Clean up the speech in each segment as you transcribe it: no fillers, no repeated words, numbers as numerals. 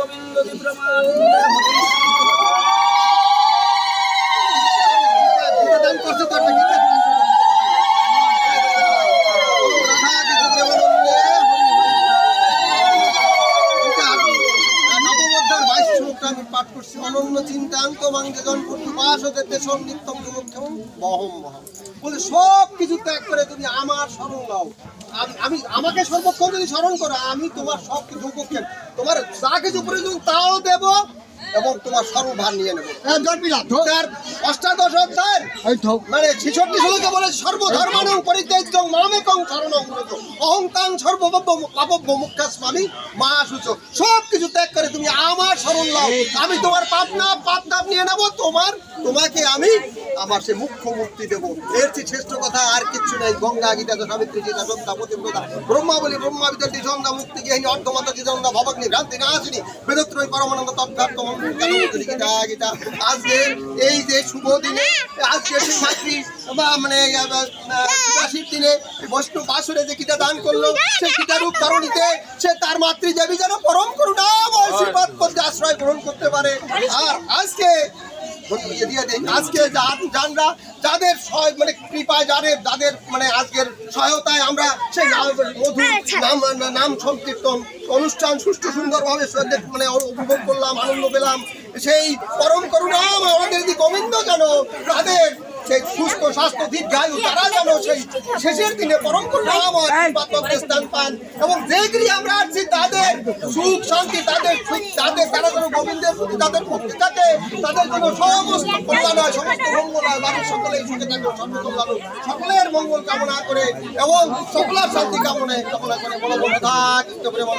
গোবিন্দ বিপ্রমাণ পাঠ করছি অনন্য চিন্তান্ত মাঙ্গেজন প্রতিপাস হতে দেশম নিত্যম যুবক্ষম বহম বহম বলে সব কিছু ত্যাগ করে তুমি আমার স্মরণ নাও। আমি আমাকে সর্বক্ষণ যদি স্মরণ করো আমি তোমার সব কিছু উপক্ষেপ তোমার যা কিছু প্রয়োজন তাও দেব এবং তোমার সর্বভার নিয়ে নেবো। তার অষ্টাদশ অধ্যায় মানে 66 শ্লোকে বলে সর্বধর্মাণং পরিত্যাজ্যং মামেকং শরণং ব্রজ অহংকাং সর্বপাপব্য মুখ্যাস্মামি মহাশুচ। সব কিছু ত্যাগ করে তুমি আমার শরণ নাও, আমি তোমার পাপ তাপ নিয়ে নেবো, তোমাকে আমি আমার সে মুখ্য মুক্তি দেবো। এর চেয়ে শ্রেষ্ঠ কথা আর কিচ্ছু নেই। গঙ্গা গীতা সাবিত্রী গীতা সন্ধ্যা পতিব্রতা ব্রহ্মাবলী ব্রহ্মাবিদ্যাটি সন্ধ্যা মুক্তি গৃহিণী অর্ধমাতা চিদন্ধ্যা ভবগ্নি ভ্রান্তি নাশিনী বেদত্রয়ী পরমানন্দ তদ্ধার্থ গীতা গীতা। আজকে এই যে শুভ দিনে আজকে সেই মাতৃ মানে বিবাসীর দিনে বৈষ্ণব বাসুরে যে গীতা দান করলো সেই গীতারূপ ধরণীতে সে তার মাতৃদেবী যেন পরম করুণা আশীর্বাদ করতে আশ্রয় গ্রহণ করতে পারে। আর আজকে জানরা যাদের মানে কৃপায় যাদের মানে আজকের সহায়তায় আমরা সেই নাম সংকীর্তন অনুষ্ঠান সুষ্ঠু সুন্দরভাবে মানে উপভোগ করলাম, আনন্দ পেলাম। সেই পরম করুণা আমাদের গোবিন্দ যেন তাদের সেই সুস্থ স্বাস্থ্য দীর্ঘায়ু তারা যেন সেই শেষের দিনে পরম করুণাময় স্থান পান এবং যে গৃহে আমরা আসছি তাদের সুখ শান্তি তারা যেন গোবিন্দের প্রতি তাদের ভক্তি থাকে, তাদের জন্য সমস্ত কল্যাণ হয়, সমস্ত মঙ্গল হয়, বাড়ির সকলেই সুখে থাকে, সর্বকল্যাণ সকলের মঙ্গল কামনা করে এবং সকলের শান্তি কামনা করে বলো বন্ধা কৃষ্ণ প্রেম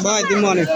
Bye, good morning.